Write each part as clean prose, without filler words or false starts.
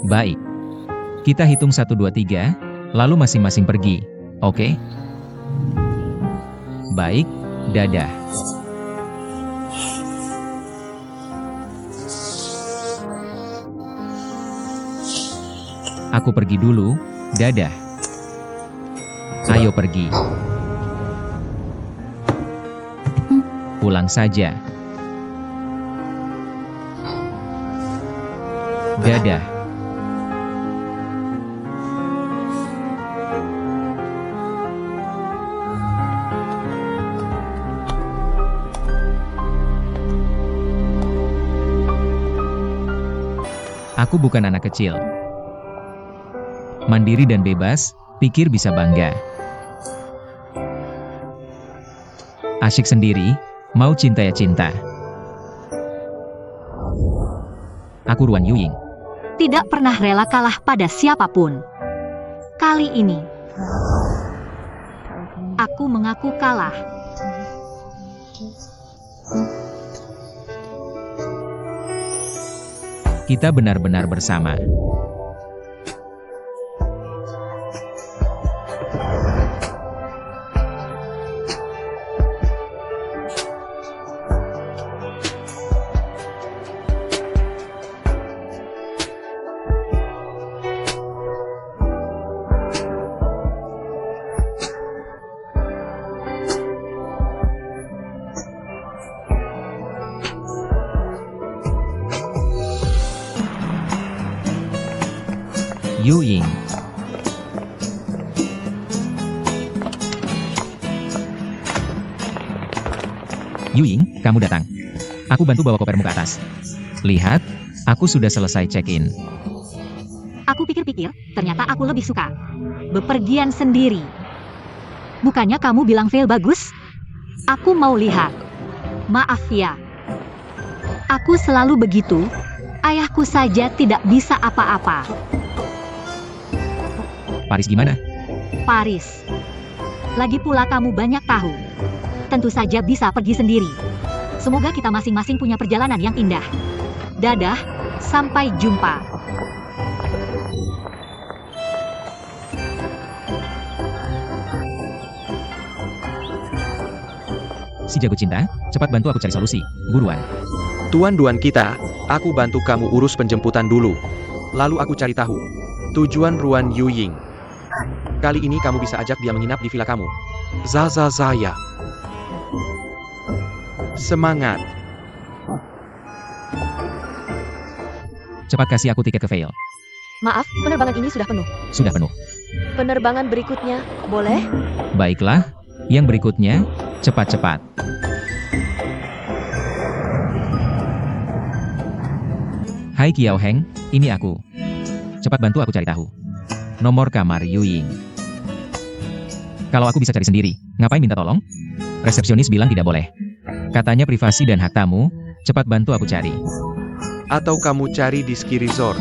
Baik. Kita hitung 1, 2, 3, lalu masing-masing pergi. Oke? Baik, dadah. Aku pergi dulu, dadah. Ayo pergi. Pulang saja. Dadah. Aku bukan anak kecil. Mandiri dan bebas, pikir bisa bangga. Asyik sendiri, mau cinta ya cinta. Aku Ruan Yuying. Tidak pernah rela kalah pada siapapun. Kali ini, aku mengaku kalah. Kita benar-benar bersama. Yuying. Yuying, kamu datang. Aku bantu bawa kopermu ke atas. Lihat, aku sudah selesai check-in. Aku pikir-pikir, ternyata aku lebih suka bepergian sendiri. Bukannya kamu bilang fail bagus? Aku mau lihat. Maaf ya. Aku selalu begitu. Ayahku saja tidak bisa apa-apa. Paris gimana? Paris. Lagi pula kamu banyak tahu. Tentu saja bisa pergi sendiri. Semoga kita masing-masing punya perjalanan yang indah. Dadah, sampai jumpa. Si jago cinta, cepat bantu aku cari solusi. Buruan. Tuan Duan kita, aku bantu kamu urus penjemputan dulu. Lalu aku cari tahu tujuan Ruan Yuying. Kali ini kamu bisa ajak dia menginap di villa kamu. Zaza Zaya. Semangat. Cepat kasih aku tiket ke Vail. Maaf, penerbangan ini sudah penuh. Sudah penuh. Penerbangan berikutnya, boleh? Baiklah, yang berikutnya, cepat-cepat. Hai Kiao Heng, ini aku. Cepat bantu aku cari tahu nomor kamar Yuying. Kalau aku bisa cari sendiri, ngapain minta tolong? Resepsionis bilang tidak boleh. Katanya privasi dan hak tamu, cepat bantu aku cari. Atau kamu cari di ski resort.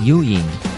Yu Ying.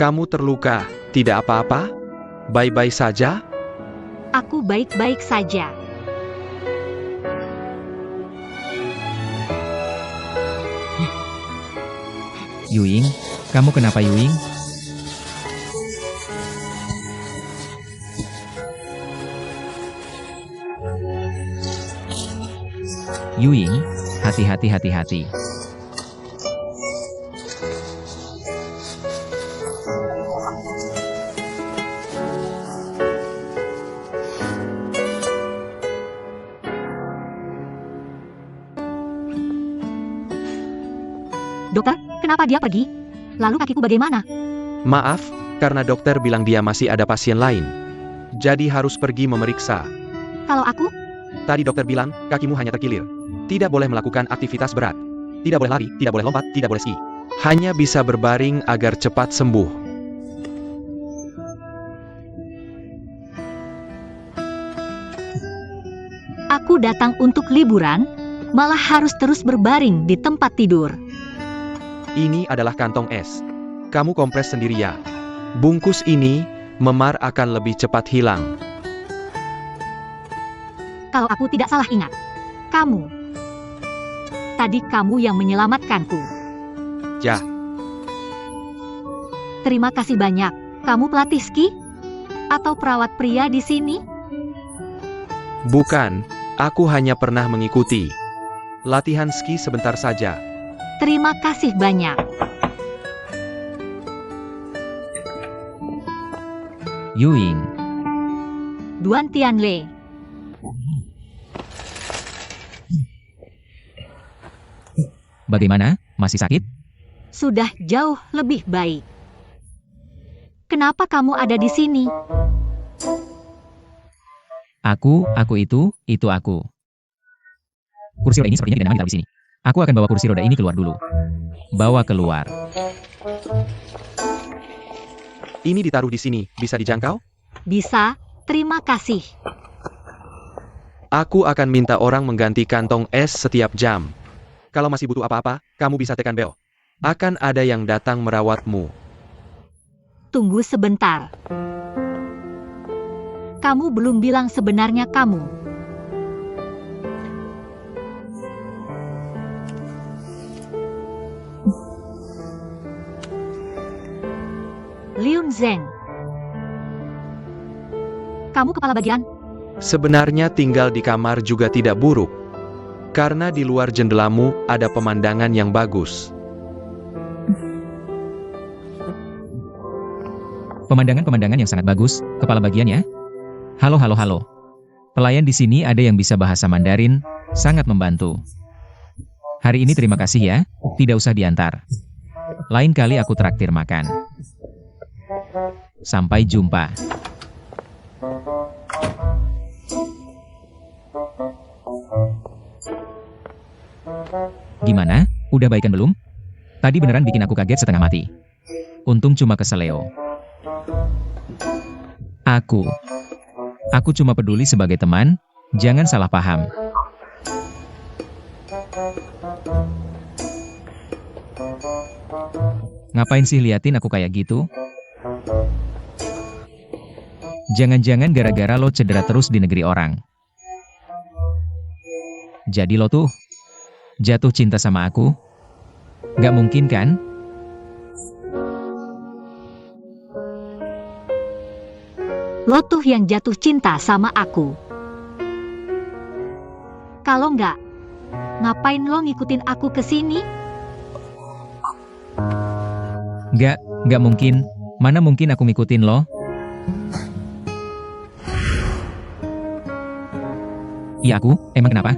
Kamu terluka, tidak apa-apa? Baik-baik saja? Aku baik-baik saja. Yu Ying, kamu kenapa Yu Ying? Yu Ying, hati-hati. Dokter, kenapa dia pergi? Lalu kakiku bagaimana? Maaf, karena dokter bilang dia masih ada pasien lain. Jadi harus pergi memeriksa. Kalau aku, Tadi dokter bilang, kakimu hanya terkilir. Tidak boleh melakukan aktivitas berat. Tidak boleh lari, tidak boleh lompat, tidak boleh ski. Hanya bisa berbaring agar cepat sembuh. aku datang untuk liburan, malah harus terus berbaring di tempat tidur. Ini adalah kantong es. Kamu kompres sendiri ya. Bungkus ini, memar akan lebih cepat hilang. Kalau aku tidak salah ingat, kamu. Tadi kamu yang menyelamatkanku. Ya, Terima kasih banyak. Kamu pelatih ski? Atau perawat pria di sini? bukan. Aku hanya pernah mengikuti latihan ski sebentar saja. Terima kasih banyak. Yu Ying, Duan Tianle. bagaimana? Masih sakit? Sudah jauh lebih baik. Kenapa kamu ada di sini? Aku itu aku. Kursi roda ini sepertinya tidak nyaman ditaruh di sini. Aku akan bawa kursi roda ini keluar dulu. Bawa keluar. Ini ditaruh di sini, bisa dijangkau? Bisa, terima kasih. Aku akan minta orang mengganti kantong es setiap jam. Kalau masih butuh apa-apa, kamu bisa tekan bel. Akan ada yang datang merawatmu. Tunggu sebentar. Kamu belum bilang sebenarnya kamu. Liun Zheng. Kamu kepala bagian? Sebenarnya tinggal di kamar juga tidak buruk. Karena di luar jendelamu ada pemandangan yang bagus. Pemandangan-pemandangan yang sangat bagus, kepala bagian ya. Halo. Pelayan di sini ada yang bisa bahasa Mandarin, sangat membantu. Hari ini terima kasih ya, tidak usah diantar. Lain kali aku traktir makan. Sampai jumpa. Gimana? Udah baikan belum? Tadi beneran bikin aku kaget setengah mati. Untung cuma keseleo. Aku cuma peduli sebagai teman, jangan salah paham. Ngapain sih liatin aku kayak gitu? Jangan-jangan gara-gara lo cedera terus di negeri orang. Jadi lo tuh, Jatuh cinta sama aku? Gak mungkin kan? Lo tuh yang jatuh cinta sama aku. Kalau nggak, ngapain lo ngikutin aku ke sini? Gak mungkin. Mana mungkin aku ngikutin lo? Iya aku, emang kenapa?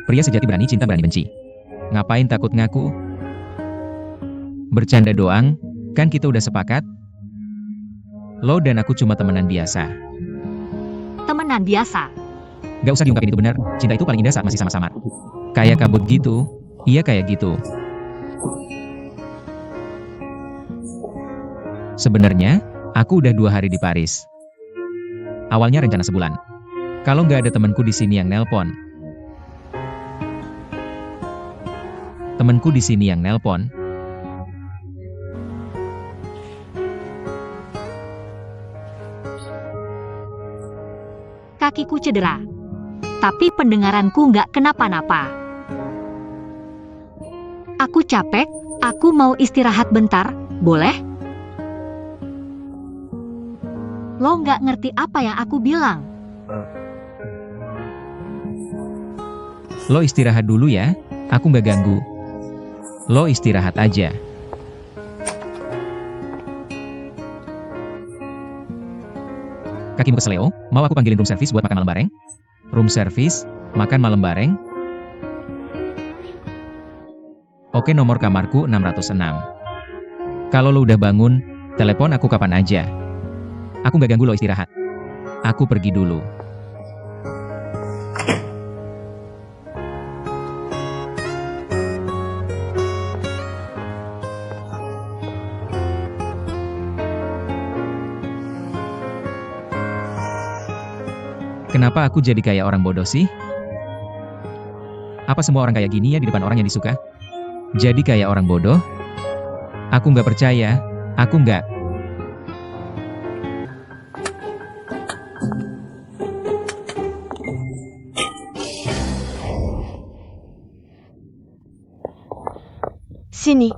Pria sejati berani cinta berani benci. Ngapain takut ngaku? Bercanda doang, kan kita udah sepakat? Lo dan aku cuma temenan biasa. Temenan biasa. Gak usah diungkapin itu benar, cinta itu paling indah saat masih sama-sama. Kayak kabut gitu, iya kayak gitu. Sebenarnya, aku udah 2 hari di Paris. Awalnya rencana sebulan. Kalau nggak ada temanku di sini yang nelpon. Temanku di sini yang nelpon. Kakiku cedera. Tapi pendengaranku nggak kenapa-napa. Aku capek, aku mau istirahat bentar, boleh? Lo nggak ngerti apa yang aku bilang. Lo istirahat dulu ya, aku nggak ganggu. Lo istirahat aja. Kakimu keseleo, mau aku panggilin room service buat makan malam bareng? Room service, makan malam bareng? Oke, nomor kamarku 606. Kalau lo udah bangun, telepon aku kapan aja. Aku nggak ganggu lo istirahat. Aku pergi dulu. Kenapa aku jadi kayak orang bodoh sih? Apa semua orang kayak gini ya di depan orang yang disuka? Jadi kayak orang bodoh? Aku nggak percaya. Aku nggak. Sini.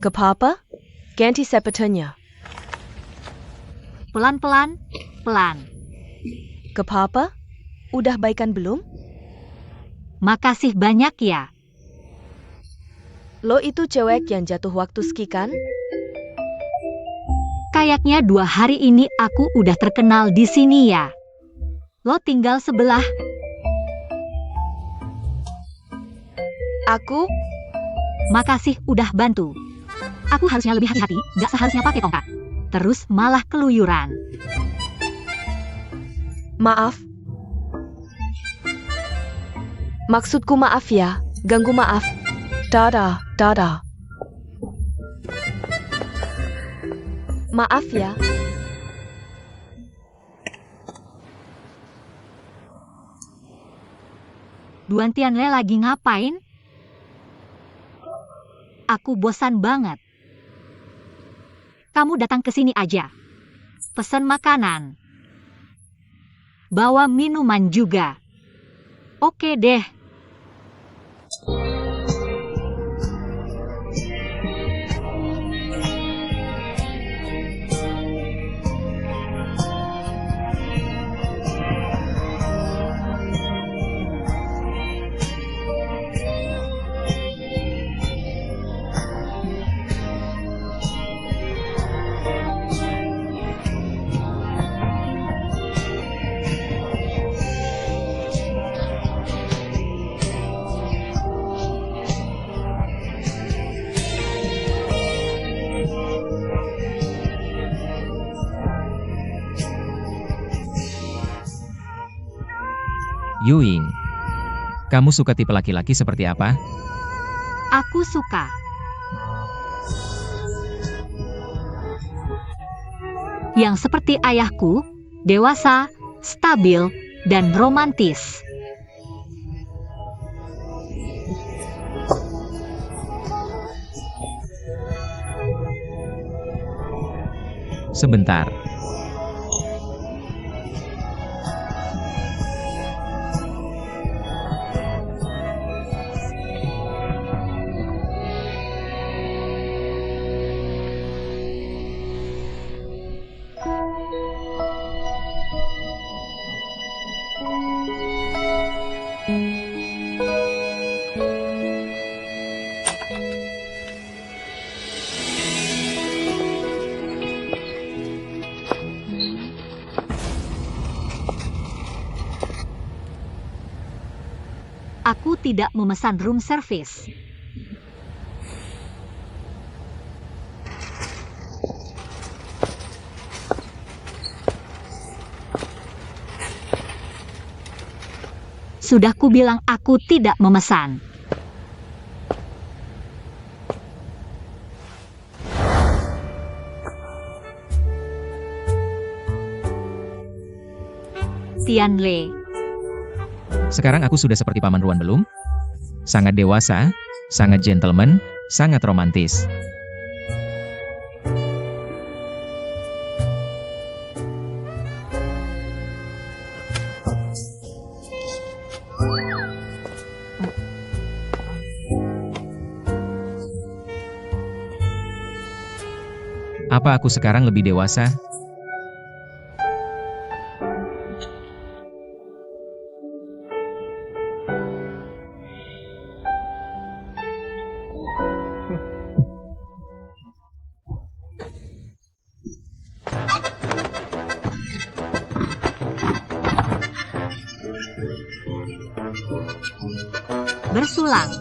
Gapapa? Ganti sepatunya. Pelan-pelan, pelan. Gapapa? Udah baikan belum? Makasih banyak ya. Lo itu cewek yang jatuh waktu ski kan? Kayaknya 2 hari ini aku udah terkenal di sini ya. Lo tinggal sebelah. Aku? Makasih udah bantu. Aku harusnya lebih hati-hati, gak seharusnya pakai tongkat. Terus malah keluyuran. Maaf. Maksudku maaf ya, ganggu maaf. Dadah, dadah. Maaf ya. Duan Tianle lagi ngapain? Aku bosan banget. Kamu datang ke sini aja. Pesan makanan. Bawa minuman juga. Oke deh. Yuying, kamu suka tipe laki-laki seperti apa? Aku suka. Yang seperti ayahku, dewasa, stabil, dan romantis. Sebentar. tidak memesan room service. Sudah kubilang aku tidak memesan. Tianle. Sekarang aku sudah seperti Paman Ruan belum? Sangat dewasa, sangat gentleman, sangat romantis. Apa aku sekarang lebih dewasa? Bersulang.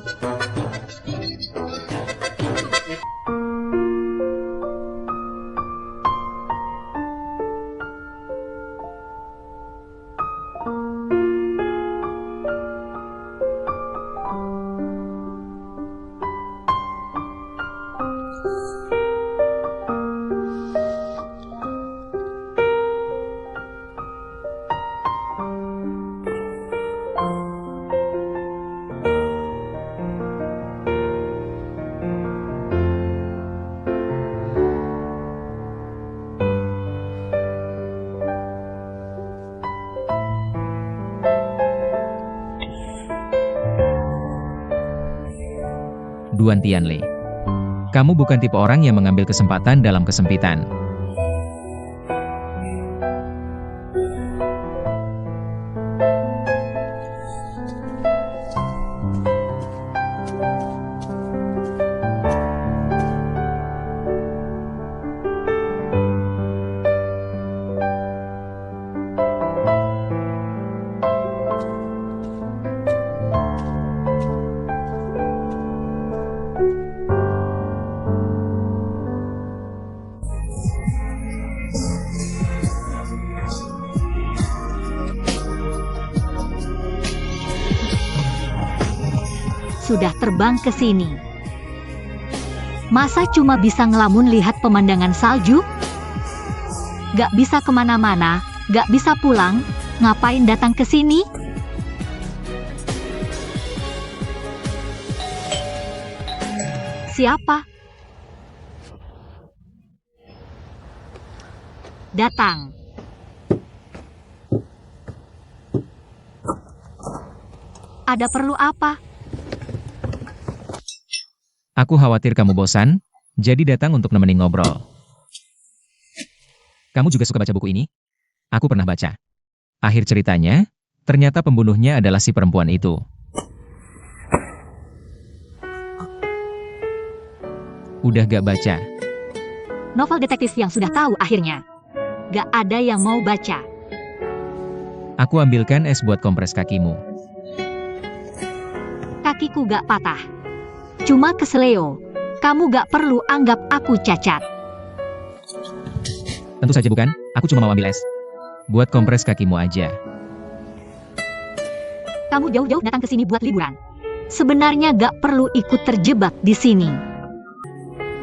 Duan Tianle. Kamu bukan tipe orang yang mengambil kesempatan dalam kesempitan. Sudah terbang ke sini. Masa cuma bisa ngelamun lihat pemandangan salju? Gak bisa kemana-mana, gak bisa pulang, ngapain datang ke sini? Siapa? Datang. Ada perlu apa? Aku khawatir kamu bosan, jadi datang untuk nemenin ngobrol. Kamu juga suka baca buku ini? Aku pernah baca. Akhir ceritanya, ternyata pembunuhnya adalah si perempuan itu. Udah gak baca? Novel detektif yang sudah tahu akhirnya. Gak ada yang mau baca. Aku ambilkan es buat kompres kakimu. Kakiku gak patah. Cuma keseleo. Kamu gak perlu anggap aku cacat. Tentu saja bukan, aku cuma mau ambil es. Buat kompres kakimu aja. Kamu jauh-jauh datang ke sini buat liburan. Sebenarnya gak perlu ikut terjebak di sini.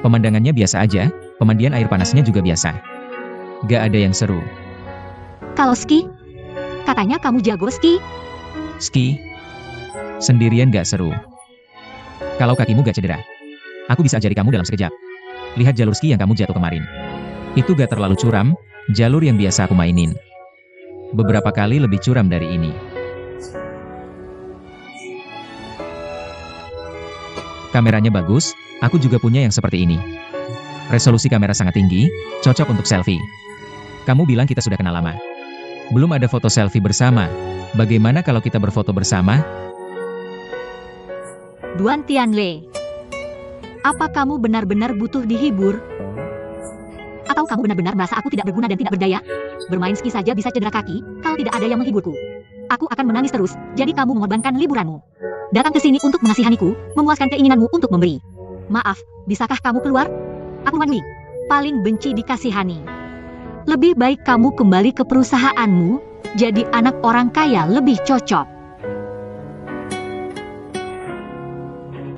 Pemandangannya biasa aja, pemandian air panasnya juga biasa. Gak ada yang seru. Kalau ski? Katanya kamu jago ski. Ski? Sendirian gak seru. Kalau kakimu gak cedera, aku bisa ajari kamu dalam sekejap. Lihat jalur ski yang kamu jatuh kemarin. Itu gak terlalu curam, jalur yang biasa aku mainin. Beberapa kali lebih curam dari ini. Kameranya bagus, aku juga punya yang seperti ini. Resolusi kamera sangat tinggi, cocok untuk selfie. Kamu bilang kita sudah kenal lama. Belum ada foto selfie bersama. Bagaimana kalau kita berfoto bersama? Duan Tianle. Apa kamu benar-benar butuh dihibur? Atau kamu benar-benar merasa aku tidak berguna dan tidak berdaya? Bermain ski saja bisa cedera kaki, kalau tidak ada yang menghiburku. Aku akan menangis terus, jadi kamu mengorbankan liburanmu. datang ke sini untuk mengasihaniku, memuaskan keinginanmu untuk memberi. Maaf, bisakah kamu keluar? Aku Wan Wing, paling benci dikasihani. Lebih baik kamu kembali ke perusahaanmu, jadi anak orang kaya lebih cocok.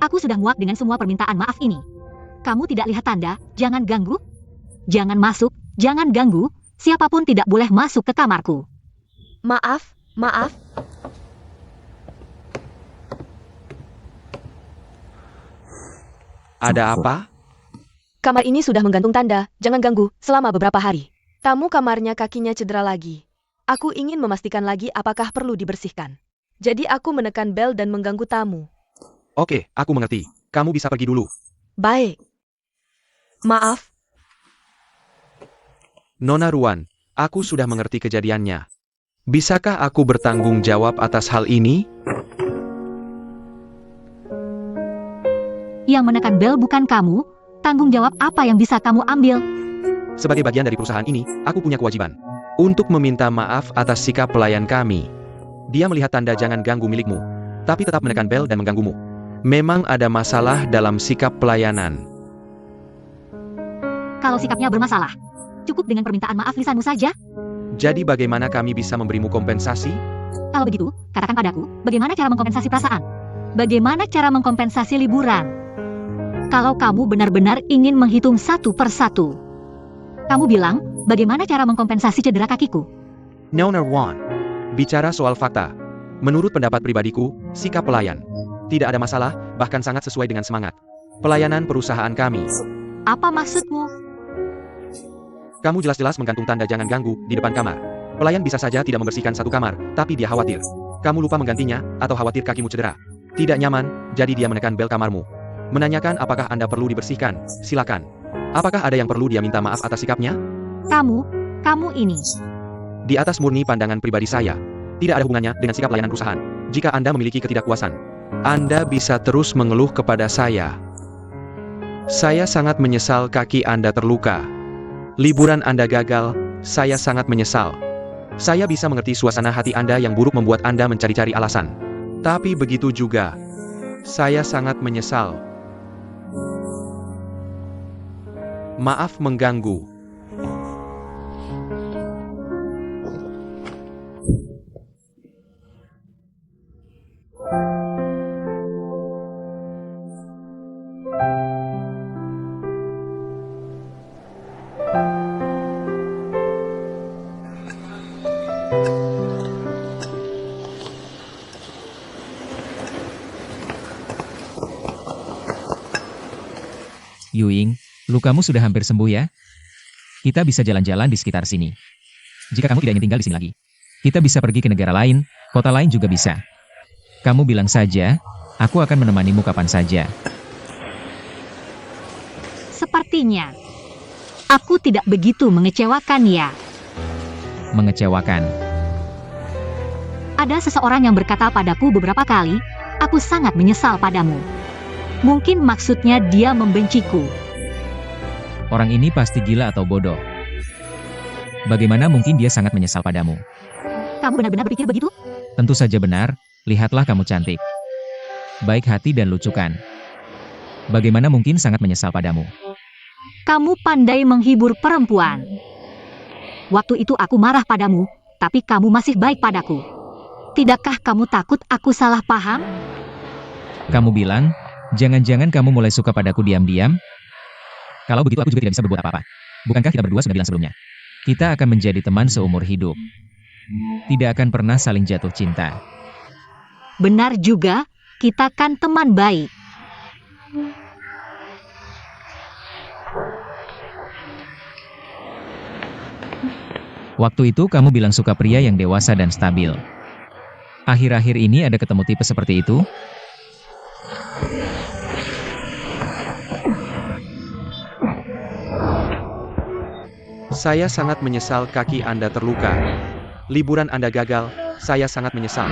Aku sudah muak dengan semua permintaan maaf ini. Kamu tidak lihat tanda, jangan ganggu? Jangan masuk, jangan ganggu, siapapun tidak boleh masuk ke kamarku. Maaf, maaf. Ada apa? Kamar ini sudah menggantung tanda, jangan ganggu, selama beberapa hari. Tamu kamarnya kakinya cedera lagi. Aku ingin memastikan lagi apakah perlu dibersihkan. Jadi aku menekan bel dan mengganggu tamu. Oke, aku mengerti. Kamu bisa pergi dulu. Baik. Maaf. Nona Ruan, aku sudah mengerti kejadiannya. Bisakah aku bertanggung jawab atas hal ini? Yang menekan bel bukan kamu, tanggung jawab apa yang bisa kamu ambil? Sebagai bagian dari perusahaan ini, aku punya kewajiban untuk meminta maaf atas sikap pelayan kami. Dia melihat tanda jangan ganggu milikmu, tapi tetap menekan bel dan mengganggumu. Memang ada masalah dalam sikap pelayanan. Kalau sikapnya bermasalah, cukup dengan permintaan maaf lisanmu saja. Jadi bagaimana kami bisa memberimu kompensasi? Kalau begitu, katakan padaku, bagaimana cara mengkompensasi perasaan? Bagaimana cara mengkompensasi liburan? Kalau kamu benar-benar ingin menghitung satu persatu. Kamu bilang, bagaimana cara mengkompensasi cedera kakiku? Nona Ruan, bicara soal fakta. Menurut pendapat pribadiku, sikap pelayan tidak ada masalah, bahkan sangat sesuai dengan semangat pelayanan perusahaan kami. Apa maksudmu? Kamu jelas-jelas menggantung tanda jangan ganggu di depan kamar. Pelayan bisa saja tidak membersihkan satu kamar, tapi dia khawatir kamu lupa menggantinya, atau khawatir kakimu cedera. Tidak nyaman, jadi dia menekan bel kamarmu. Menanyakan apakah Anda perlu dibersihkan, silakan. Apakah ada yang perlu dia minta maaf atas sikapnya? Kamu ini. Di atas murni pandangan pribadi saya, tidak ada hubungannya dengan sikap layanan perusahaan. Jika Anda memiliki ketidakpuasan, Anda bisa terus mengeluh kepada saya. Saya sangat menyesal kaki Anda terluka. Liburan Anda gagal, saya sangat menyesal. Saya bisa mengerti suasana hati Anda yang buruk membuat Anda mencari-cari alasan. Tapi begitu juga, saya sangat menyesal. Maaf mengganggu. Yuying, lukamu sudah hampir sembuh ya? Kita bisa jalan-jalan di sekitar sini. Jika kamu tidak ingin tinggal di sini lagi, kita bisa pergi ke negara lain, kota lain juga bisa. Kamu bilang saja, aku akan menemanimu kapan saja. Sepertinya, aku tidak begitu mengecewakan ya. Mengecewakan. Ada seseorang yang berkata padaku beberapa kali, aku sangat menyesal padamu. Mungkin maksudnya dia membenciku. Orang ini pasti gila atau bodoh. Bagaimana mungkin dia sangat menyesal padamu? Kamu benar-benar berpikir begitu? Tentu saja benar, lihatlah kamu cantik. Baik hati dan lucu kan? Bagaimana mungkin sangat menyesal padamu? Kamu pandai menghibur perempuan. Waktu itu aku marah padamu, tapi kamu masih baik padaku. Tidakkah kamu takut aku salah paham? Kamu bilang, jangan-jangan kamu mulai suka padaku diam-diam? Kalau begitu aku juga tidak bisa berbuat apa-apa. Bukankah kita berdua sudah bilang sebelumnya? Kita akan menjadi teman seumur hidup. Tidak akan pernah saling jatuh cinta. Benar juga, kita kan teman baik. Waktu itu kamu bilang suka pria yang dewasa dan stabil. Akhir-akhir ini ada ketemu tipe seperti itu? Saya sangat menyesal kaki Anda terluka. Liburan Anda gagal, saya sangat menyesal.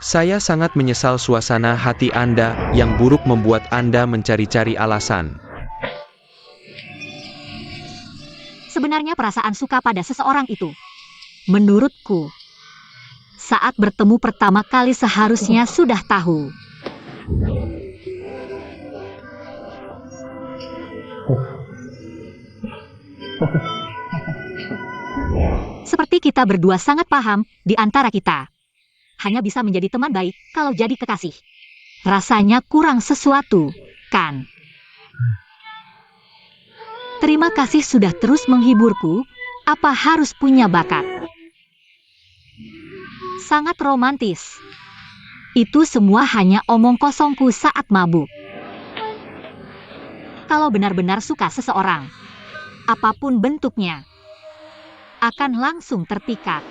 Saya sangat menyesal suasana hati Anda yang buruk membuat Anda mencari-cari alasan. Sebenarnya perasaan suka pada seseorang itu, menurutku, saat bertemu pertama kali seharusnya sudah tahu. Seperti kita berdua sangat paham di antara kita. Hanya bisa menjadi teman baik kalau jadi kekasih. Rasanya kurang sesuatu, kan? Terima kasih sudah terus menghiburku. Apa harus punya bakat? Sangat romantis. Itu semua hanya omong kosongku saat mabuk. Kalau benar-benar suka seseorang, apapun bentuknya, akan langsung terpikat.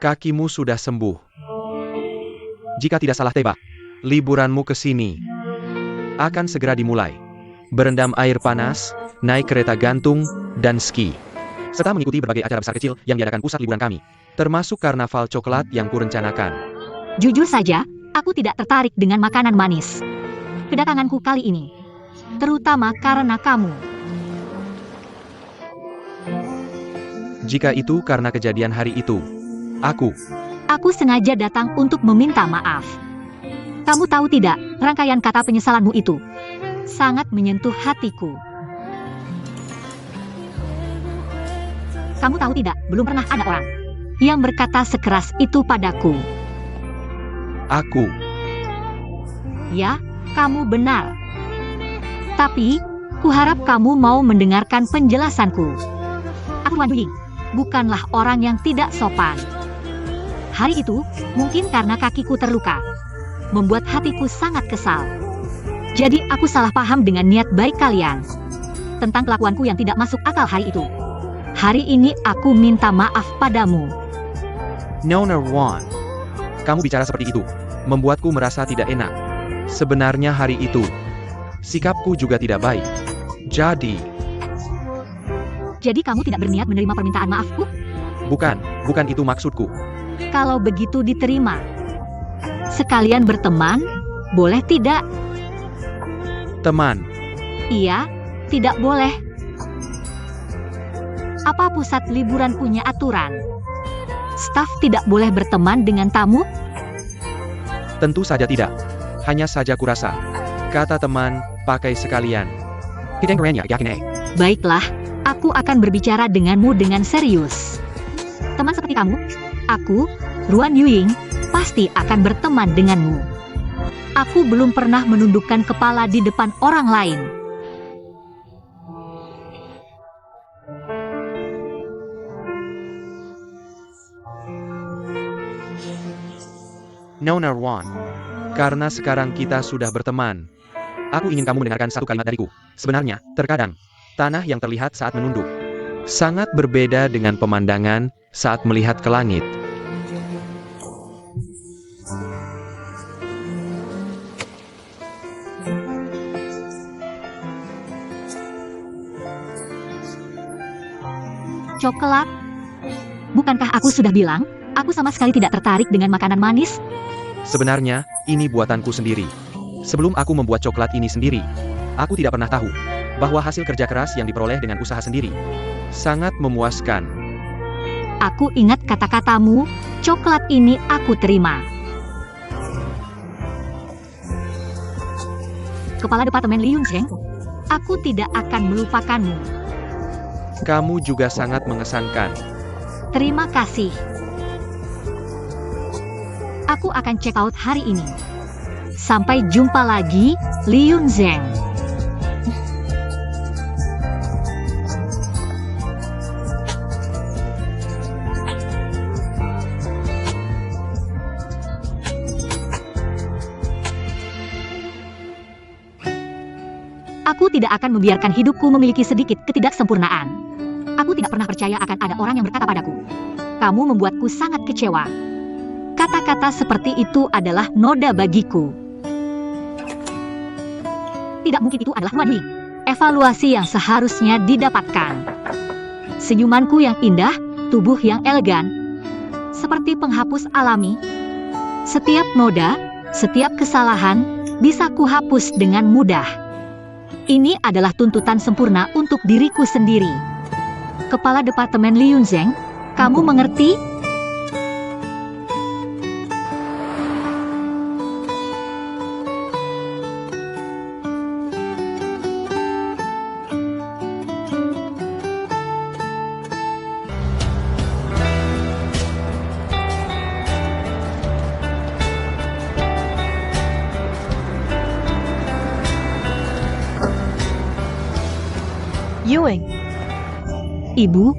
Kakimu sudah sembuh. Jika tidak salah tebak, liburanmu ke sini akan segera dimulai. Berendam air panas, naik kereta gantung, dan ski. Serta mengikuti berbagai acara besar kecil yang diadakan pusat liburan kami. Termasuk karnaval coklat yang kurencanakan. Jujur saja, aku tidak tertarik dengan makanan manis. Kedatanganku kali ini, terutama karena kamu. Jika itu karena kejadian hari itu, Aku sengaja datang untuk meminta maaf. Kamu tahu tidak, rangkaian kata penyesalanmu itu sangat menyentuh hatiku. Kamu tahu tidak, belum pernah ada orang yang berkata sekeras itu padaku. Ya, kamu benar. Tapi, kuharap kamu mau mendengarkan penjelasanku. Aku Ruan Yuying, bukanlah orang yang tidak sopan. Hari itu, mungkin karena kakiku terluka, membuat hatiku sangat kesal. Jadi aku salah paham dengan niat baik kalian tentang kelakuanku yang tidak masuk akal hari itu. Hari ini aku minta maaf padamu. Nona Wan, kamu bicara seperti itu, membuatku merasa tidak enak. Sebenarnya hari itu, sikapku juga tidak baik. Jadi kamu tidak berniat menerima permintaan maafku? Bukan itu maksudku. Kalau begitu diterima. Sekalian berteman, boleh tidak? Teman. Iya, tidak boleh. Apa pusat liburan punya aturan? Staf tidak boleh berteman dengan tamu? Tentu saja tidak. Hanya saja kurasa, kata teman, pakai sekalian. Baiklah, aku akan berbicara denganmu dengan serius. Teman seperti kamu, aku, Ruan Yuying, pasti akan berteman denganmu. Aku belum pernah menundukkan kepala di depan orang lain. Nona Wan, karena sekarang kita sudah berteman, aku ingin kamu mendengarkan satu kalimat dariku. Sebenarnya, terkadang, tanah yang terlihat saat menunduk sangat berbeda dengan pemandangan saat melihat ke langit. Coklat? Bukankah aku sudah bilang, aku sama sekali tidak tertarik dengan makanan manis? Sebenarnya, ini buatanku sendiri. Sebelum aku membuat coklat ini sendiri, aku tidak pernah tahu bahwa hasil kerja keras yang diperoleh dengan usaha sendiri sangat memuaskan. Aku ingat kata-katamu, coklat ini aku terima. Kepala Departemen Li Yunzheng, aku tidak akan melupakanmu. Kamu juga sangat mengesankan. Terima kasih. Aku akan check out hari ini. Sampai jumpa lagi, Li Yunzheng. Aku tidak akan membiarkan hidupku memiliki sedikit ketidaksempurnaan. Aku tidak pernah percaya akan ada orang yang berkata padaku, "Kamu membuatku sangat kecewa." Kata-kata seperti itu adalah noda bagiku. Tidak mungkin itu adalah Ruan Yuying. Evaluasi yang seharusnya didapatkan. Senyumanku yang indah, tubuh yang elegan, seperti penghapus alami. Setiap noda, setiap kesalahan, bisa kuhapus dengan mudah. Ini adalah tuntutan sempurna untuk diriku sendiri. Kepala Departemen Li Yunzheng, Kamu mengerti? Yuing, Ibu,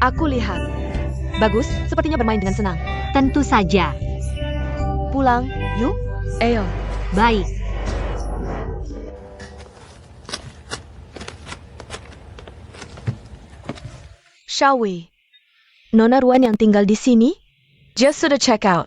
aku lihat. Bagus, sepertinya bermain dengan senang. tentu saja. Pulang, yuk. Ayo. Baik. Shall we? Nona Ruan yang tinggal di sini? Just sudah check out.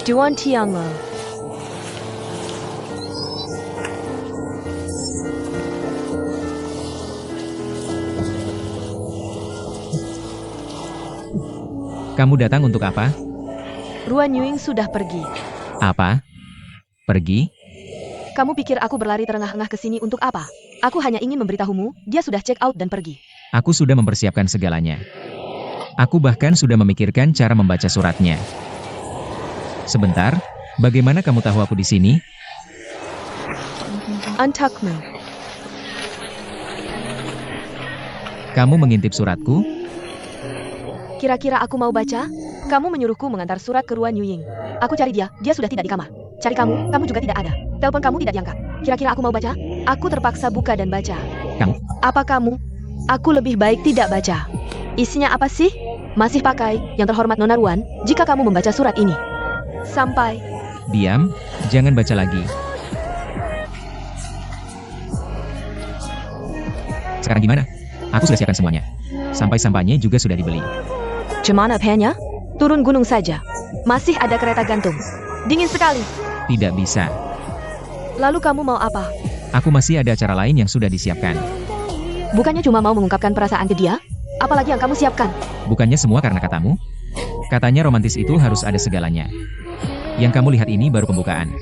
Duan Tianlo. Kamu datang untuk apa? Ruan Yuing sudah pergi. Apa? Pergi? Kamu pikir aku berlari terengah-engah ke sini untuk apa? Aku hanya ingin memberitahumu, dia sudah check out dan pergi. Aku sudah mempersiapkan segalanya. Aku bahkan sudah memikirkan cara membaca suratnya. Sebentar, bagaimana kamu tahu aku di sini? Antakmu. Kamu mengintip suratku? Kira-kira aku mau baca? Kamu menyuruhku mengantar surat ke Ruan Yuing. Aku cari dia sudah tidak di kamar. Cari kamu juga tidak ada. Telepon kamu tidak diangkat. Kira-kira aku mau baca? Aku terpaksa buka dan baca. Kamu? Apa kamu? Aku lebih baik tidak baca. Isinya apa sih? Masih pakai, yang terhormat Nona Ruan, jika kamu membaca surat ini. Sampai. Diam, jangan baca lagi. Sekarang gimana? Aku sudah siapkan semuanya. Sampai-sampainya juga sudah dibeli. Cemana pennya? Turun gunung saja. Masih ada kereta gantung. Dingin sekali. Tidak bisa. Lalu kamu mau apa? Aku masih ada acara lain yang sudah disiapkan. Bukannya cuma mau mengungkapkan perasaan ke dia? Apalagi yang kamu siapkan? Bukannya semua karena katamu? Katanya romantis itu harus ada segalanya. Yang kamu lihat ini baru pembukaan.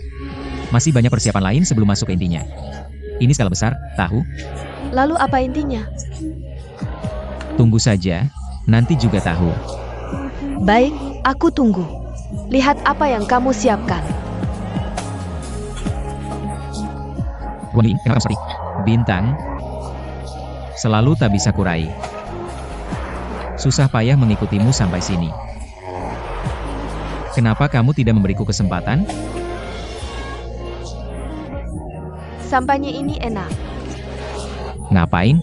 Masih banyak persiapan lain sebelum masuk ke intinya. Ini skala besar, tahu? Lalu apa intinya? Tunggu saja, nanti juga tahu. Baik, aku tunggu. Lihat apa yang kamu siapkan. Woni, kenapa sorry? Bintang. Selalu tak bisa kurai. Susah payah mengikutimu sampai sini. Kenapa kamu tidak memberiku kesempatan? Sampahnya ini enak. Ngapain?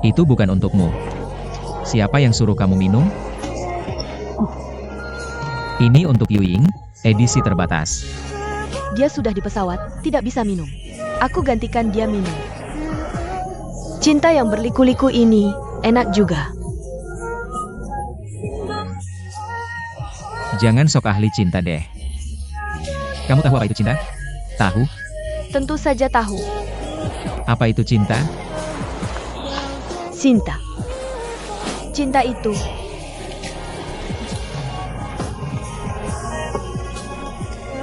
Itu bukan untukmu. Siapa yang suruh kamu minum? Ini untuk Yuing, edisi terbatas. Dia sudah di pesawat, tidak bisa minum. Aku gantikan dia minum. Cinta yang berliku-liku ini enak juga. Jangan sok ahli cinta deh. Kamu tahu apa itu cinta? Tahu? Tentu saja tahu. Apa itu cinta? Cinta. Cinta itu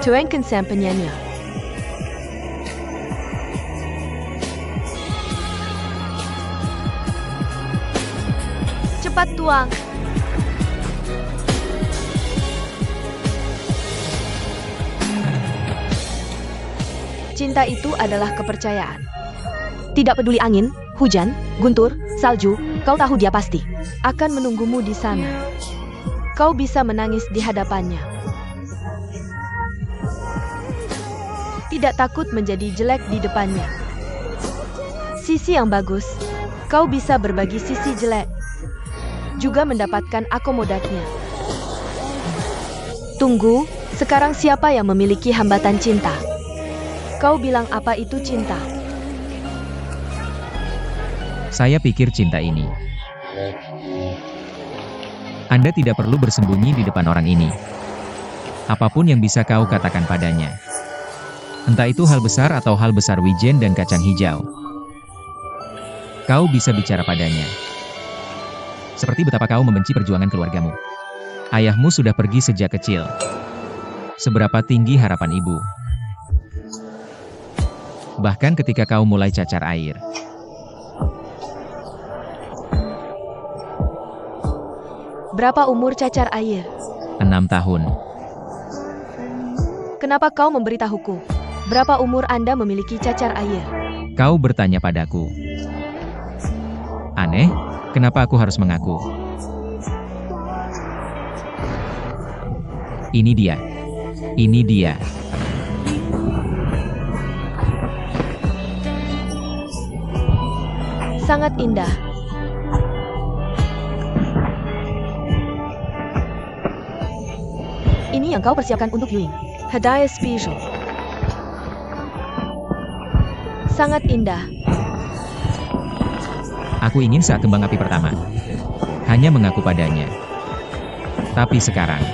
tuangkan sampainya. Cepat tuang. Cinta itu adalah kepercayaan. Tidak peduli angin, hujan, guntur, salju, kau tahu dia pasti akan menunggumu di sana. Kau bisa menangis di hadapannya. Tidak takut menjadi jelek di depannya. Sisi yang bagus, kau bisa berbagi sisi jelek. Juga mendapatkan akomodatnya. Tunggu, sekarang siapa yang memiliki hambatan cinta? Kau bilang apa itu cinta? Saya pikir cinta ini. Anda tidak perlu bersembunyi di depan orang ini. Apapun yang bisa kau katakan padanya. Entah itu hal besar atau hal besar wijen dan kacang hijau. Kau bisa bicara padanya. Seperti betapa kau membenci perjuangan keluargamu. Ayahmu sudah pergi sejak kecil. Seberapa tinggi harapan ibu. Bahkan ketika kau mulai cacar air. Berapa umur cacar air? 6 tahun. Kenapa kau memberitahuku? Berapa umur Anda memiliki cacar air? Kau bertanya padaku. Aneh, kenapa aku harus mengaku? Ini dia. Ini dia. Sangat indah. Ini yang kau persiapkan untuk Yuying. Hadiah spesial. Sangat indah. Aku ingin saat kembang api pertama. Hanya mengaku padanya. Tapi sekarang,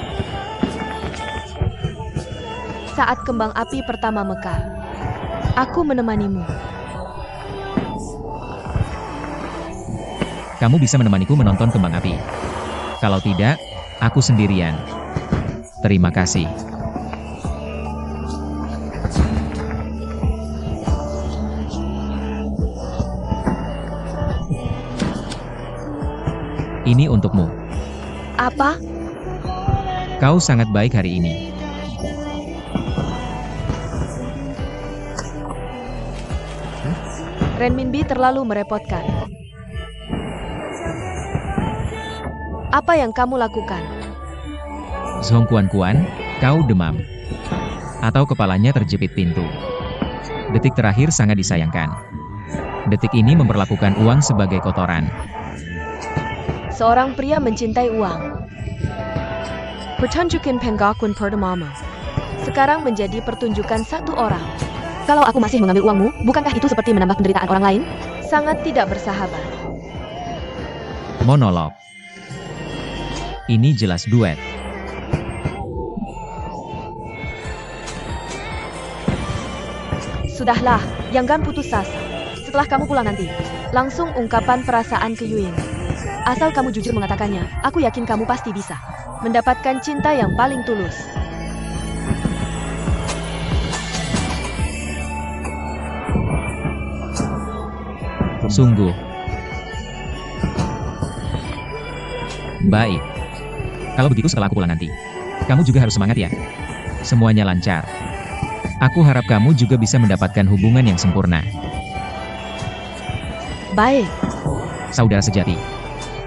Saat kembang api pertama mekar, aku menemanimu. kamu bisa menemaniku menonton kembang api. Kalau tidak, aku sendirian. Terima kasih. Ini untukmu. Apa? Kau sangat baik hari ini. Renminbi terlalu merepotkan. Apa yang kamu lakukan? Zhongkuan-kuan, kau demam. Atau kepalanya terjepit pintu. Detik terakhir sangat disayangkan. Detik ini memperlakukan uang sebagai kotoran. Seorang pria mencintai uang. Pertunjukan penggakun pertama. Sekarang menjadi pertunjukan satu orang. Kalau aku masih mengambil uangmu, bukankah itu seperti menambah penderitaan orang lain? Sangat tidak bersahabat. Monolog. Ini jelas duet. Sudahlah, jangan putus asa. Setelah kamu pulang nanti, langsung ungkapan perasaan ke Yuying. Asal kamu jujur mengatakannya, aku yakin kamu pasti bisa mendapatkan cinta yang paling tulus. Sungguh. Baik. Kalau begitu setelah aku pulang nanti, kamu juga harus semangat ya. Semuanya lancar. Aku harap kamu juga bisa mendapatkan hubungan yang sempurna. Baik, Saudara sejati.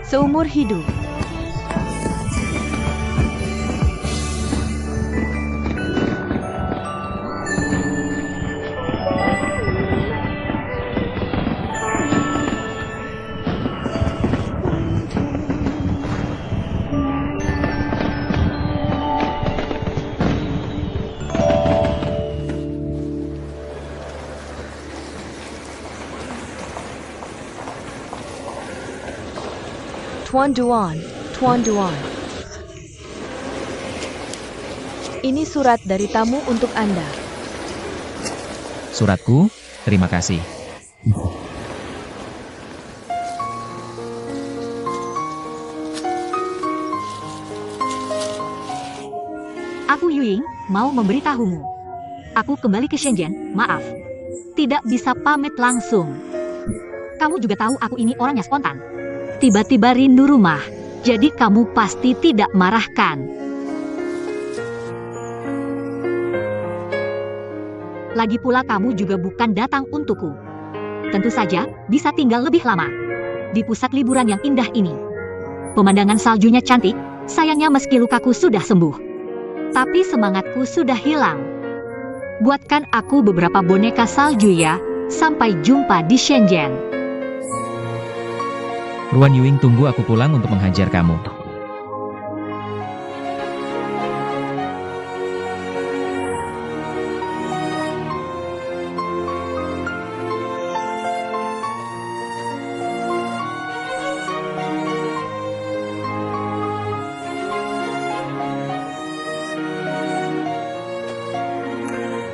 seumur hidup. Tuan Duan, Tuan Duan. Ini surat dari tamu untuk Anda. Suratku, terima kasih. Aku Yuying, mau memberitahumu. Aku kembali ke Shenzhen, maaf. Tidak bisa pamit langsung. Kamu juga tahu aku ini orangnya spontan. Tiba-tiba rindu rumah. Jadi kamu pasti tidak marah kan? Lagi pula kamu juga bukan datang untukku. Tentu saja, bisa tinggal lebih lama. Di pusat liburan yang indah ini. Pemandangan saljunya cantik, Sayangnya meski lukaku sudah sembuh, tapi semangatku sudah hilang. Buatkan aku beberapa boneka salju ya. Sampai jumpa di Shenzhen. Ruan Yuing tunggu aku pulang untuk menghajar kamu.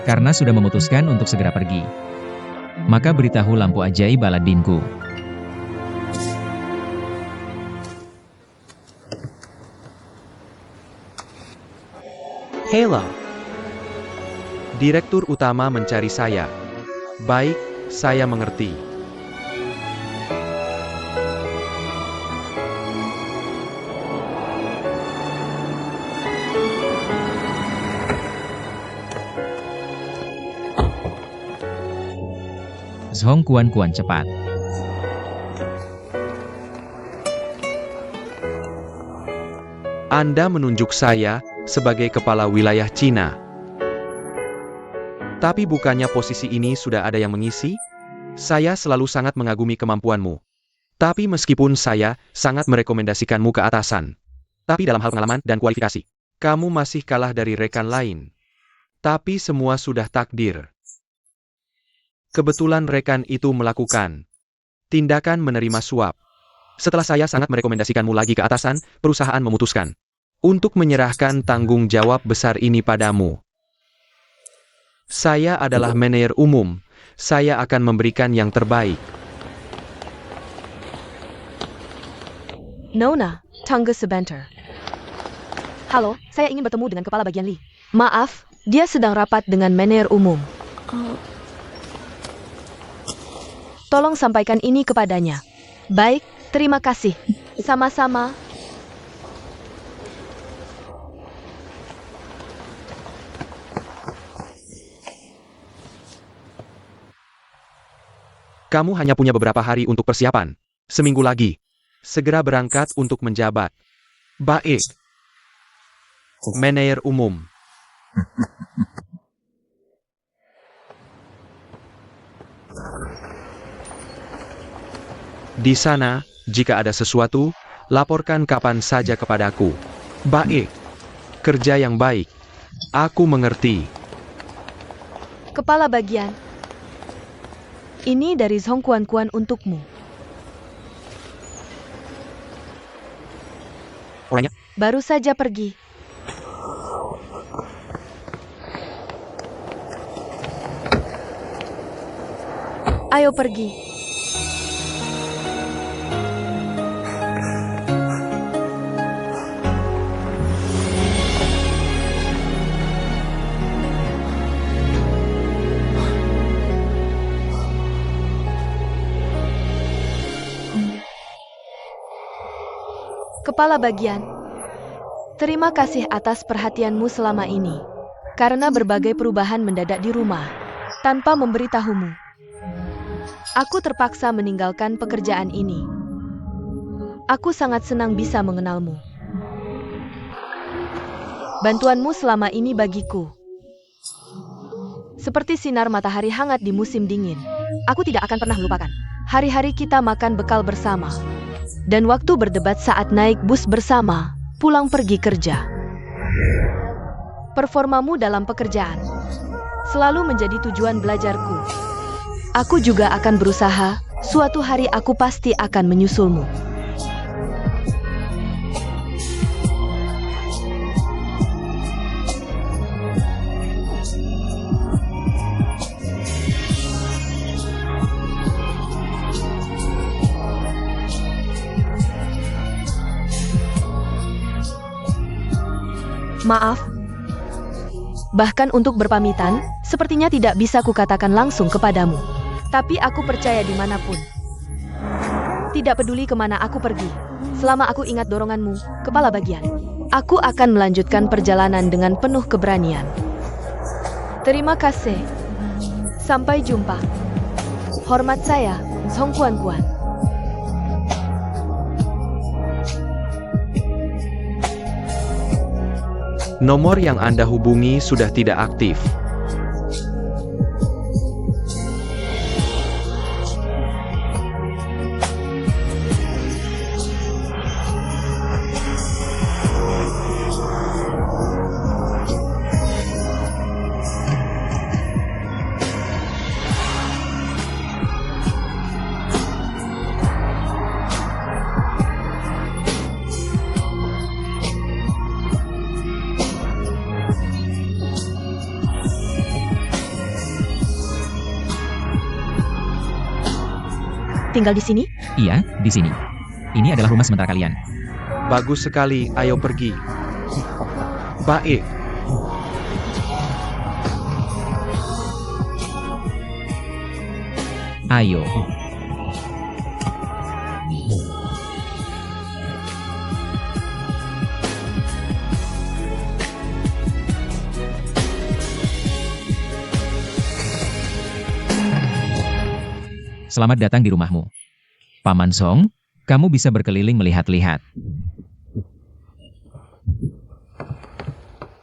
Karena sudah memutuskan untuk segera pergi, maka beritahu lampu ajaib Aladinku. Hello. Direktur utama mencari saya. Baik, saya mengerti. Zhong Kuan cepat. Anda menunjuk saya sebagai kepala wilayah Cina. Tapi bukannya posisi ini sudah ada yang mengisi? Saya selalu sangat mengagumi kemampuanmu. Tapi meskipun saya sangat merekomendasikanmu ke atasan, tapi dalam hal pengalaman dan kualifikasi, kamu masih kalah dari rekan lain. Tapi semua sudah takdir. Kebetulan rekan itu melakukan tindakan menerima suap. Setelah saya sangat merekomendasikanmu lagi ke atasan, perusahaan memutuskan untuk menyerahkan tanggung jawab besar ini padamu. Saya adalah manajer umum. Saya akan memberikan yang terbaik. Nona, tunggu sebentar. Halo, saya ingin bertemu dengan kepala bagian Li. Maaf, dia sedang rapat dengan manajer umum. Tolong sampaikan ini kepadanya. Baik, terima kasih. Sama-sama. Kamu hanya punya beberapa hari untuk persiapan. Seminggu lagi. Segera berangkat untuk menjabat. Baik. Manajer umum. Di sana, jika ada sesuatu, laporkan kapan saja kepadaku. Baik. Kerja yang baik. Aku mengerti. Kepala bagian. Ini dari Zhong Kuan untukmu. Orangnya? Baru saja pergi. Ayo pergi. Kepala bagian, terima kasih atas perhatianmu selama ini. Karena berbagai perubahan mendadak di rumah, tanpa memberitahumu. Aku terpaksa meninggalkan pekerjaan ini. Aku sangat senang bisa mengenalmu. Bantuanmu selama ini bagiku seperti sinar matahari hangat di musim dingin. Aku tidak akan pernah lupakan hari-hari kita makan bekal bersama. Dan waktu berdebat saat naik bus bersama, pulang pergi kerja. Performamu dalam pekerjaan selalu menjadi tujuan belajarku. Aku juga akan berusaha, suatu hari aku pasti akan menyusulmu. Maaf. Bahkan untuk berpamitan, sepertinya tidak bisa kukatakan langsung kepadamu. Tapi aku percaya dimanapun. Tidak peduli kemana aku pergi. Selama aku ingat doronganmu, kepala bagian. Aku akan melanjutkan perjalanan dengan penuh keberanian. Terima kasih. Sampai jumpa. Hormat saya, Zhong Kuan. Nomor yang Anda hubungi sudah tidak aktif. Tinggal di sini? Iya, di sini. Ini adalah rumah sementara kalian. Bagus sekali, ayo pergi. Baik. Ayo. Selamat datang di rumahmu. Paman Song, kamu bisa berkeliling melihat-lihat.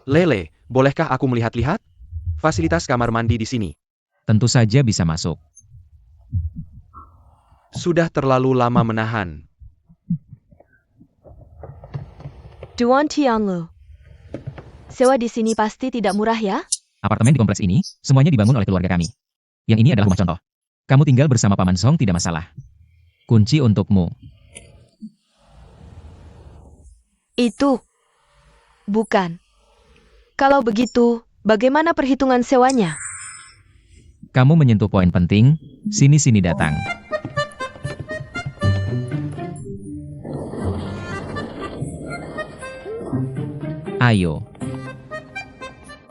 Lele, bolehkah aku melihat-lihat? Fasilitas kamar mandi di sini. Tentu saja bisa masuk. Sudah terlalu lama menahan. Duan Tianlu. Sewa di sini pasti tidak murah ya? Apartemen di kompleks ini, semuanya dibangun oleh keluarga kami. Yang ini adalah rumah contoh. Kamu tinggal bersama Paman Song tidak masalah. Kunci untukmu. Itu. Bukan. Kalau begitu, bagaimana perhitungan sewanya? Kamu menyentuh poin penting, sini-sini datang. Ayo.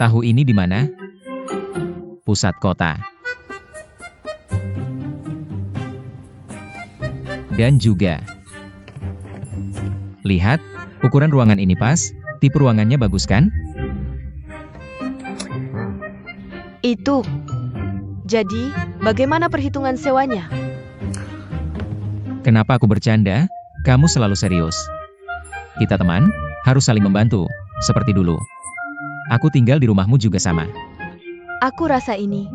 Tahu ini di mana? Pusat kota. Dan juga, lihat, ukuran ruangan ini pas, tipe ruangannya bagus kan? Itu. Jadi, bagaimana perhitungan sewanya? Kenapa aku bercanda? Kamu selalu serius. Kita teman, harus saling membantu, seperti dulu. Aku tinggal di rumahmu juga sama. Aku rasa ini.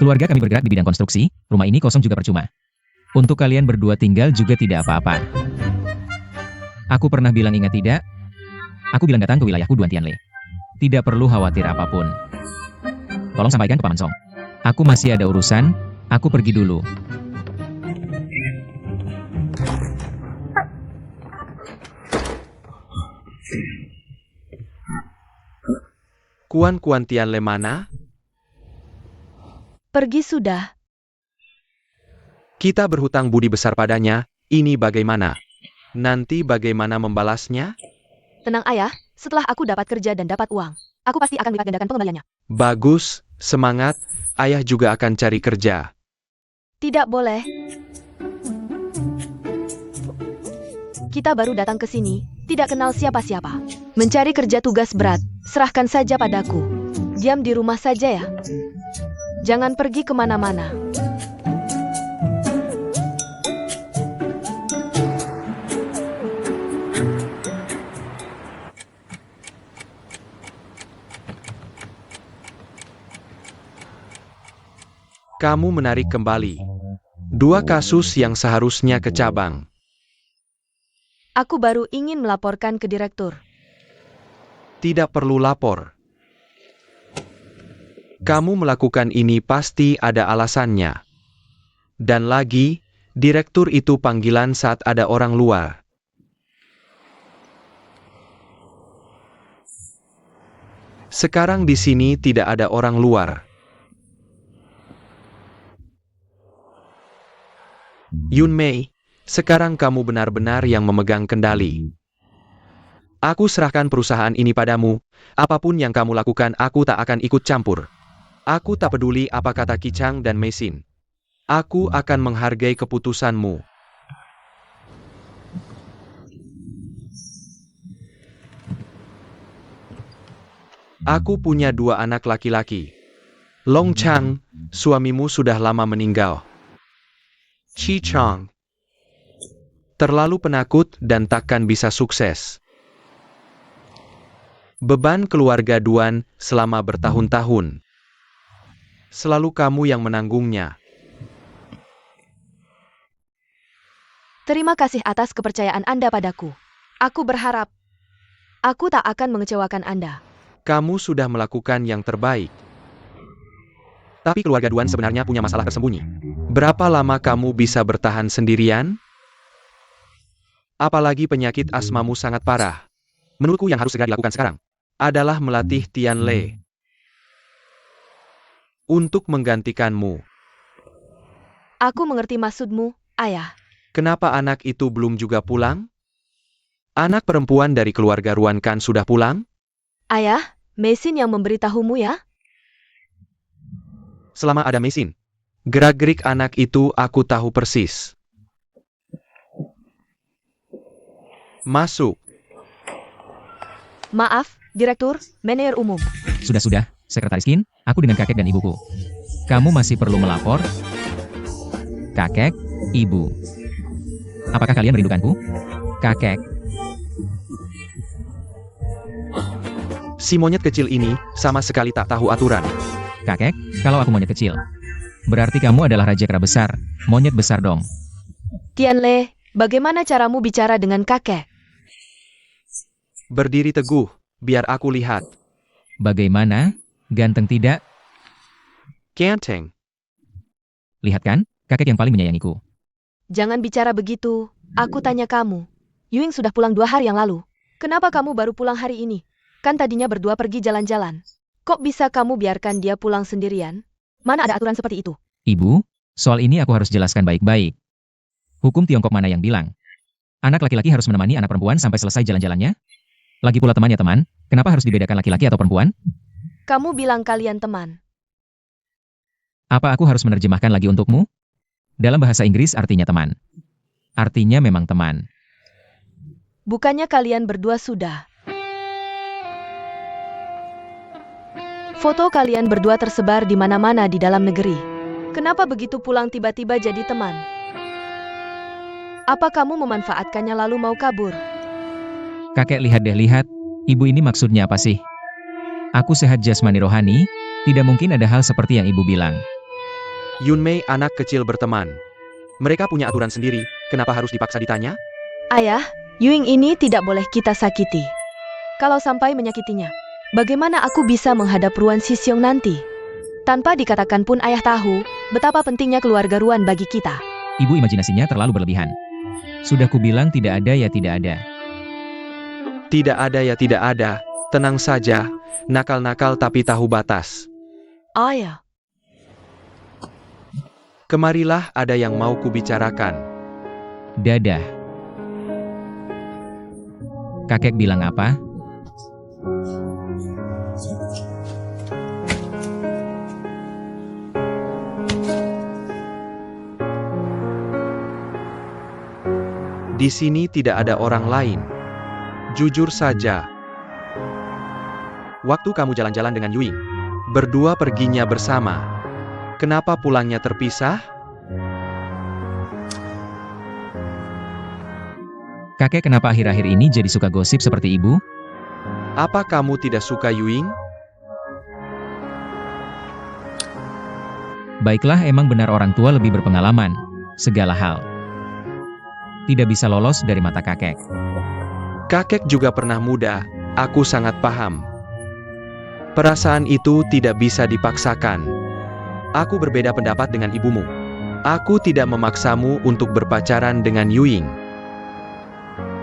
Keluarga kami bergerak di bidang konstruksi, rumah ini kosong juga percuma. Untuk kalian berdua tinggal juga tidak apa-apa. Aku pernah bilang ingat tidak? Aku bilang datang ke wilayahku Duan Tianle. Tidak perlu khawatir apapun. Tolong sampaikan ke Paman Song. Aku masih ada urusan, aku pergi dulu. Kuan Tianle mana? Pergi sudah. Kita berhutang budi besar padanya, ini bagaimana? Nanti bagaimana membalasnya? Tenang ayah, setelah aku dapat kerja dan dapat uang, aku pasti akan lipat gandakan pengembaliannya. Bagus, semangat, ayah juga akan cari kerja. Tidak boleh. Kita baru datang ke sini, tidak kenal siapa-siapa. Mencari kerja tugas berat, serahkan saja padaku. Diam di rumah saja ya. Jangan pergi kemana-mana. Kamu menarik kembali. 2 kasus yang seharusnya ke cabang. Aku baru ingin melaporkan ke direktur. Tidak perlu lapor. Kamu melakukan ini pasti ada alasannya. Dan lagi, direktur itu panggilan saat ada orang luar. Sekarang di sini tidak ada orang luar. Yun Mei, sekarang kamu benar-benar yang memegang kendali. Aku serahkan perusahaan ini padamu, apapun yang kamu lakukan aku tak akan ikut campur. Aku tak peduli apa kata Kichang dan Mesin. Aku akan menghargai keputusanmu. Aku punya 2 anak laki-laki. Long Chang, suamimu sudah lama meninggal. Chi Chang, terlalu penakut dan takkan bisa sukses. Beban keluarga Duan selama bertahun-tahun. Selalu kamu yang menanggungnya. Terima kasih atas kepercayaan Anda padaku. Aku berharap aku tak akan mengecewakan Anda. Kamu sudah melakukan yang terbaik. Tapi keluarga Duan sebenarnya punya masalah tersembunyi. Berapa lama kamu bisa bertahan sendirian? Apalagi penyakit asmamu sangat parah. Menurutku yang harus segera dilakukan sekarang adalah melatih Tianle untuk menggantikanmu. Aku mengerti maksudmu, Ayah. Kenapa anak itu belum juga pulang? Anak perempuan dari keluarga Ruan Kan sudah pulang? Ayah, Mesin yang memberitahumu ya? Selama ada Mesin, gerak-gerik anak itu aku tahu persis. Masuk. Maaf, Direktur, Manajer Umum. Sudah, Sekretaris Qin, aku dengan kakek dan ibuku. Kamu masih perlu melapor? Kakek, ibu. Apakah kalian merindukanku? Kakek. Si monyet kecil ini sama sekali tak tahu aturan. Kakek, kalau aku monyet kecil, berarti kamu adalah raja kera besar, monyet besar dong. Tianle, bagaimana caramu bicara dengan kakek? Berdiri teguh, biar aku lihat. Bagaimana? Ganteng tidak? Ganteng. Lihat kan, kakek yang paling menyayangiku. Jangan bicara begitu. Aku tanya kamu. Yuing sudah pulang 2 hari yang lalu. Kenapa kamu baru pulang hari ini? Kan tadinya berdua pergi jalan-jalan. Kok bisa kamu biarkan dia pulang sendirian? Mana ada aturan seperti itu? Ibu, soal ini aku harus jelaskan baik-baik. Hukum Tiongkok mana yang bilang? Anak laki-laki harus menemani anak perempuan sampai selesai jalan-jalannya? Lagi pula temannya teman, kenapa harus dibedakan laki-laki atau perempuan? Kamu bilang kalian teman. Apa aku harus menerjemahkan lagi untukmu? Dalam bahasa Inggris artinya teman. Artinya memang teman. Bukannya kalian berdua sudah. Foto kalian berdua tersebar di mana-mana di dalam negeri. Kenapa begitu pulang tiba-tiba jadi teman? Apa kamu memanfaatkannya lalu mau kabur? Kakek lihat, ibu ini maksudnya apa sih? Aku sehat jasmani rohani, tidak mungkin ada hal seperti yang ibu bilang. Yunmei anak kecil berteman. Mereka punya aturan sendiri, kenapa harus dipaksa ditanya? Ayah, Yuing ini tidak boleh kita sakiti. Kalau sampai menyakitinya, bagaimana aku bisa menghadap Ruan Sisyong nanti? Tanpa dikatakan pun ayah tahu, betapa pentingnya keluarga Ruan bagi kita. Ibu imajinasinya terlalu berlebihan. Sudah kubilang tidak ada ya tidak ada. Tidak ada ya tidak ada, tenang saja, nakal-nakal tapi tahu batas. Ayah. Kemarilah ada yang mau kubicarakan. Dadah. Kakek bilang apa? Di sini tidak ada orang lain. Jujur saja. Waktu kamu jalan-jalan dengan Yuing, berdua perginya bersama. Kenapa pulangnya terpisah? Kakek kenapa akhir-akhir ini jadi suka gosip seperti ibu? Apa kamu tidak suka Yuing? Baiklah, emang benar orang tua lebih berpengalaman. Segala hal tidak bisa lolos dari mata kakek. Kakek juga pernah muda, aku sangat paham. Perasaan itu tidak bisa dipaksakan. Aku berbeda pendapat dengan ibumu. Aku tidak memaksamu untuk berpacaran dengan Yuing.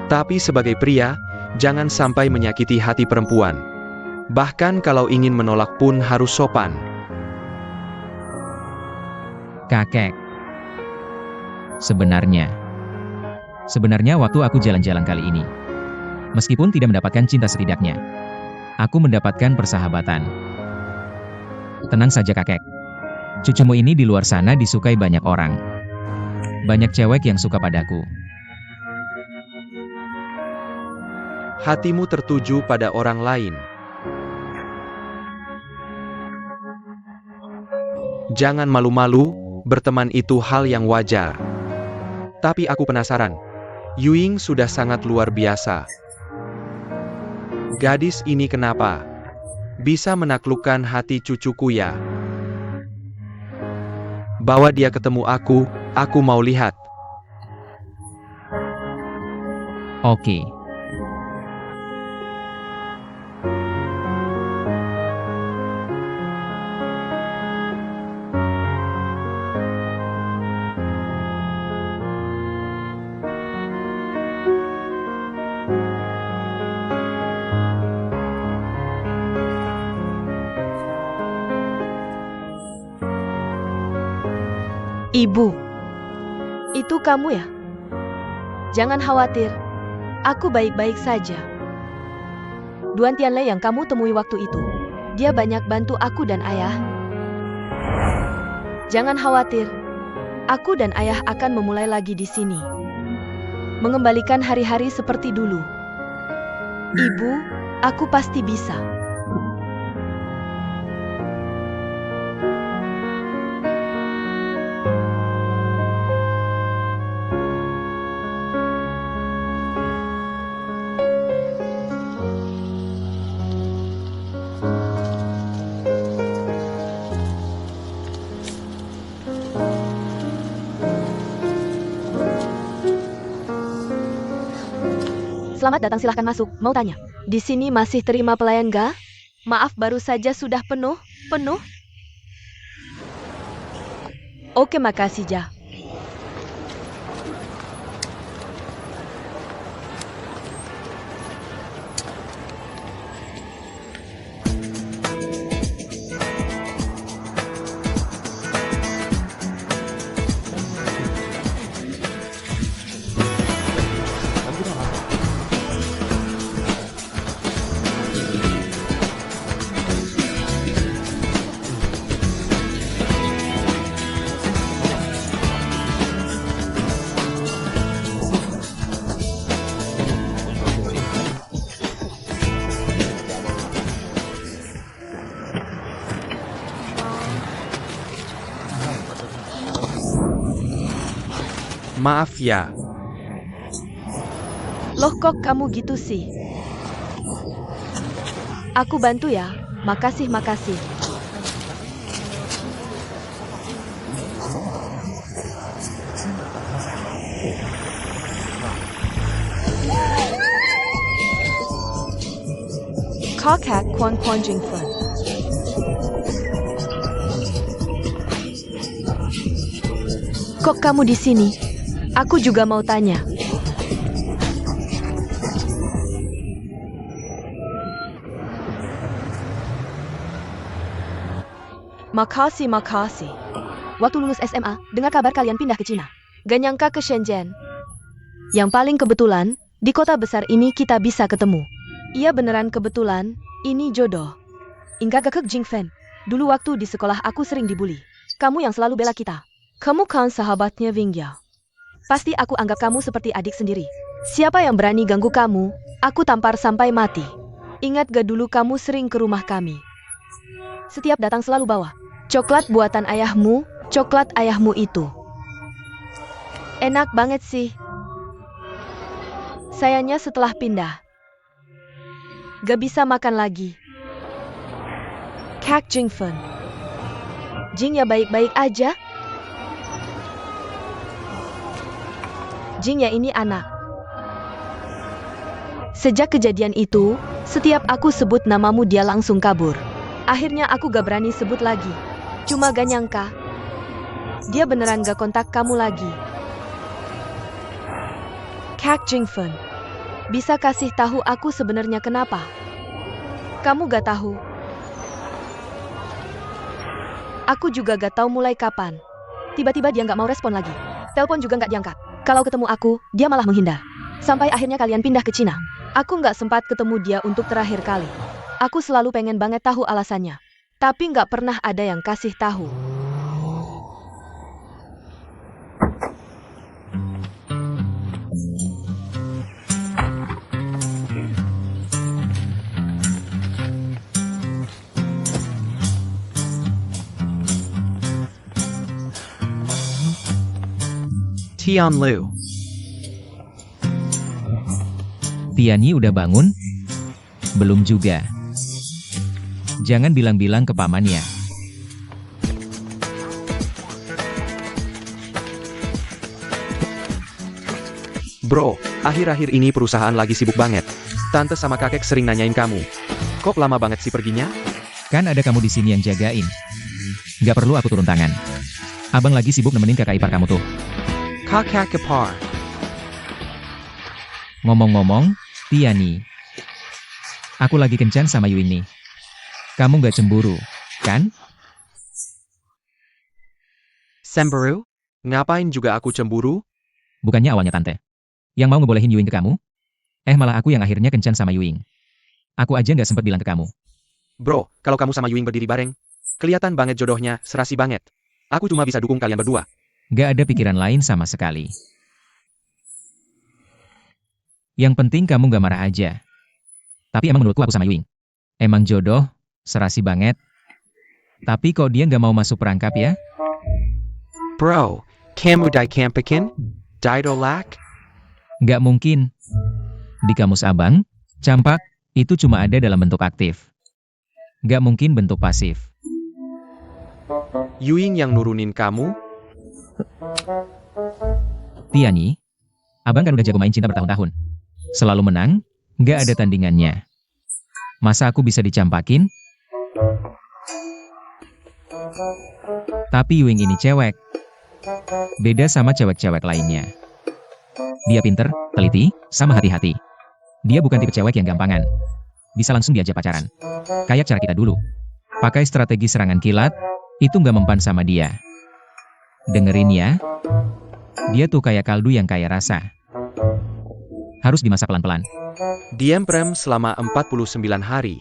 Tapi sebagai pria, jangan sampai menyakiti hati perempuan. Bahkan kalau ingin menolak pun harus sopan. Kakek. Sebenarnya waktu aku jalan-jalan kali ini, meskipun tidak mendapatkan cinta setidaknya, aku mendapatkan persahabatan. Tenang saja kakek. Cucumu ini di luar sana disukai banyak orang. Banyak cewek yang suka padaku. Hatimu tertuju pada orang lain. Jangan malu-malu, berteman itu hal yang wajar. Tapi aku penasaran, Yuing sudah sangat luar biasa. Gadis ini kenapa bisa menaklukkan hati cucuku ya? Bawa dia ketemu aku mau lihat. Oke. Ibu, itu kamu ya? Jangan khawatir, aku baik-baik saja. Duan Tianlei yang kamu temui waktu itu, dia banyak bantu aku dan ayah. Jangan khawatir, aku dan ayah akan memulai lagi di sini. Mengembalikan hari-hari seperti dulu. Ibu, aku pasti bisa. Selamat datang, silahkan masuk. Mau tanya, di sini masih terima pelayan ga? Maaf, baru saja sudah penuh. Oke, makasih Ja. Maaf ya. Loh, kok kamu gitu sih? Aku bantu ya. Makasih. Kakak Kwon Jing Fun. Kok kamu di sini? Aku juga mau tanya. Makasih. Waktu lulus SMA, dengar kabar kalian pindah ke Cina. Gak nyangka ke Shenzhen. Yang paling kebetulan, di kota besar ini kita bisa ketemu. Iya beneran kebetulan, ini jodoh. Ingat gak Jing Fen? Dulu waktu di sekolah aku sering dibully. Kamu yang selalu bela kita. Kamu kan sahabatnya Vingya. Pasti aku anggap kamu seperti adik sendiri. Siapa yang berani ganggu kamu, aku tampar sampai mati. Ingat gak dulu kamu sering ke rumah kami? Setiap datang selalu bawa coklat buatan ayahmu, coklat ayahmu itu. Enak banget sih. Sayangnya setelah pindah, gak bisa makan lagi. Kak Jing Fen. Jing ya baik-baik aja? Jing ya ini anak. Sejak kejadian itu, setiap aku sebut namamu dia langsung kabur. Akhirnya aku gak berani sebut lagi. Cuma gak nyangka, dia beneran gak kontak kamu lagi. Kak Jing Fen, bisa kasih tahu aku sebenarnya kenapa? Kamu gak tahu. Aku juga gak tahu mulai kapan. Tiba-tiba dia gak mau respon lagi. Telepon juga gak diangkat. Kalau ketemu aku, dia malah menghindar. Sampai akhirnya kalian pindah ke Cina. Aku nggak sempat ketemu dia untuk terakhir kali. Aku selalu pengen banget tahu alasannya. Tapi nggak pernah ada yang kasih tahu. Tian Lu. Tianyi udah bangun? Belum juga. Jangan bilang-bilang ke pamannya. Bro, akhir-akhir ini perusahaan lagi sibuk banget. Tante sama kakek sering nanyain kamu. Kok lama banget sih perginya? Kan ada kamu di sini yang jagain. Gak perlu aku turun tangan. Abang lagi sibuk nemenin kakak ipar kamu tuh. Kakak ipar. Ngomong-ngomong, Tiani. Aku lagi kencan sama Yuing nih. Kamu gak cemburu, kan? Cemburu? Ngapain juga aku cemburu? Bukannya awalnya tante yang mau ngebolehin Yuing ke kamu? Malah aku yang akhirnya kencan sama Yuing. Aku aja gak sempat bilang ke kamu. Bro, kalau kamu sama Yuing berdiri bareng, kelihatan banget jodohnya, serasi banget. Aku cuma bisa dukung kalian berdua. Gak ada pikiran lain sama sekali. Yang penting kamu gak marah aja. Tapi emang menurutku aku sama Yuing emang jodoh, serasi banget. Tapi kok dia gak mau masuk perangkap ya? Bro, kamu dikampakin? Didolak? Gak mungkin. Di kamus abang, campak itu cuma ada dalam bentuk aktif. Gak mungkin bentuk pasif. Yuing yang nurunin kamu? Tiani, abang kan udah jago main cinta bertahun-tahun. Selalu menang, gak ada tandingannya. Masa aku bisa dicampakin? Tapi Yuing ini cewek. Beda sama cewek-cewek lainnya. Dia pinter, teliti, sama hati-hati. Dia bukan tipe cewek yang gampangan. Bisa langsung diajak pacaran. Kayak cara kita dulu. Pakai strategi serangan kilat, itu nggak mempan sama dia. Dengerin ya. Dia tuh kayak kaldu yang kaya rasa. Harus dimasak pelan-pelan. Diam prem selama 49 hari.